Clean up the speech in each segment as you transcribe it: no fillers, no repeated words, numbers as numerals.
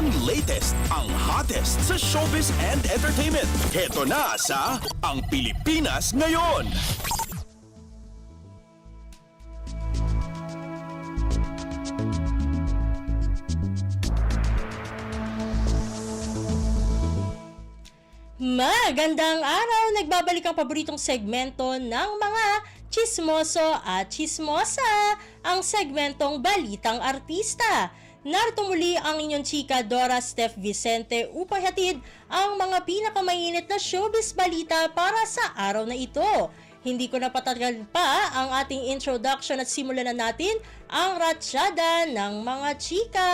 Ang latest, ang hottest sa showbiz and entertainment. Heto na sa Ang Pilipinas Ngayon. Magandang araw! Nagbabalik ang paboritong segmento ng mga chismoso at chismosa, ang segmentong Balitang Artista. Narito muli ang inyong chika Dora Steph Vicente upang hatid ang mga pinakamainit na showbiz balita para sa araw na ito. Hindi ko na patagal pa ang ating introduction at simulan na natin ang ratsyada ng mga chika.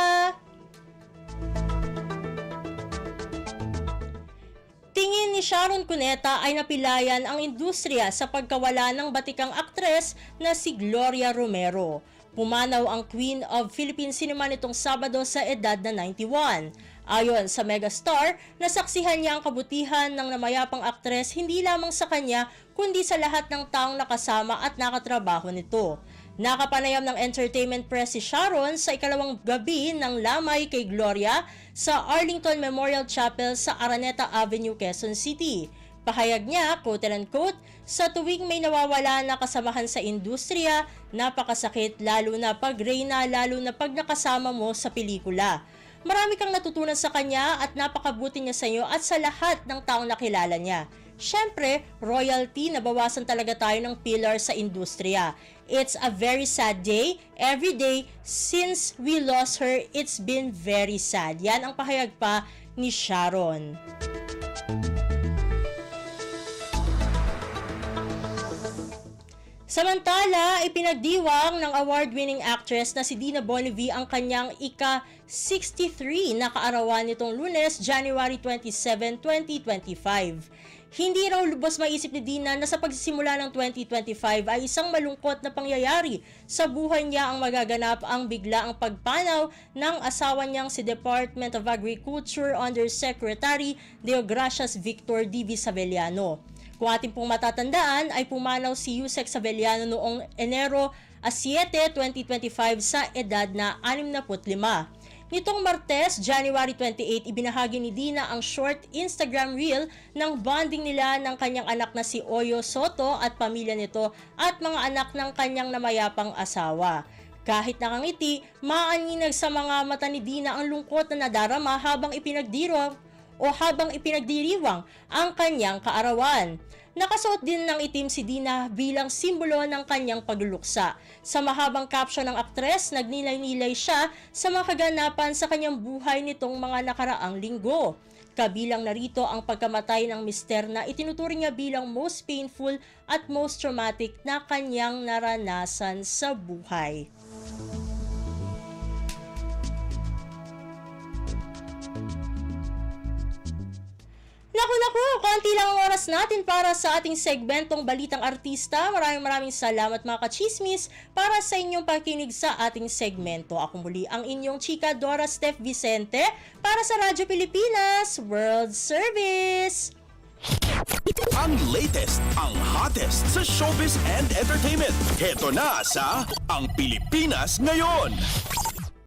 Tingin ni Sharon Cuneta ay napilayan ang industriya sa pagkawala ng batikang aktres na si Gloria Romero. Pumanaw ang Queen of Philippine Cinema nitong Sabado sa edad na 91. Ayon sa megastar, nasaksihan niya ang kabutihan ng namayapang aktres hindi lamang sa kanya kundi sa lahat ng taong nakasama at nakatrabaho nito. Nakapanayam ng entertainment press si Sharon sa ikalawang gabi ng lamay kay Gloria sa Arlington Memorial Chapel sa Araneta Avenue, Quezon City. Pahayag niya, quote-unquote, sa tuwing may nawawala na kasamahan sa industriya, napakasakit lalo na pag reyna, lalo na pag nakasama mo sa pelikula. Marami kang natutunan sa kanya at napakabuti niya sa iyo at sa lahat ng taong nakilala niya. Siyempre, royalty, nabawasan talaga tayo ng pillar sa industriya. It's a very sad day. Every day, since we lost her, it's been very sad. Yan ang pahayag pa ni Sharon. Samantala, ipinagdiwang ng award-winning actress na si Dina Bonnevie ang kanyang ika-63 na kaarawan nitong Lunes, January 27, 2025. Hindi raw lubos maisip ni Dina na sa pagsisimula ng 2025 ay isang malungkot na pangyayari sa buhay niya ang magaganap ang biglaang pagpanaw ng asawa niyang si Department of Agriculture Undersecretary Deogracias Victor D.V. Sabeliano. Kung ating pong matatandaan ay pumanaw si Yusek Sabeliano noong Enero 7, 2025 sa edad na 65. Nitong Martes, January 28, ibinahagi ni Dina ang short Instagram reel ng bonding nila ng kanyang anak na si Oyo Soto at pamilya nito at mga anak ng kanyang namayapang asawa. Kahit nakangiti, maaninag sa mga mata ni Dina ang lungkot na nadarama habang ipinagdiriwang ang kanyang kaarawan. Nakasuot din ng itim si Dina bilang simbolo ng kanyang pagluluksa. Sa mahabang caption ng aktres, nagnilay-nilay siya sa mga kaganapan sa kanyang buhay nitong mga nakaraang linggo. Kabilang narito ang pagkamatay ng mister na itinuturing niya bilang most painful at most traumatic na kanyang naranasan sa buhay. Naku, konti lang ang oras natin para sa ating segmentong Balitang Artista. Maraming salamat mga kachismis para sa inyong pakikinig sa ating segmento. Ako muli ang inyong chika Dora Steph Vicente para sa Radyo Pilipinas World Service. Ang latest, ang hottest sa showbiz and entertainment. Heto na sa Ang Pilipinas Ngayon.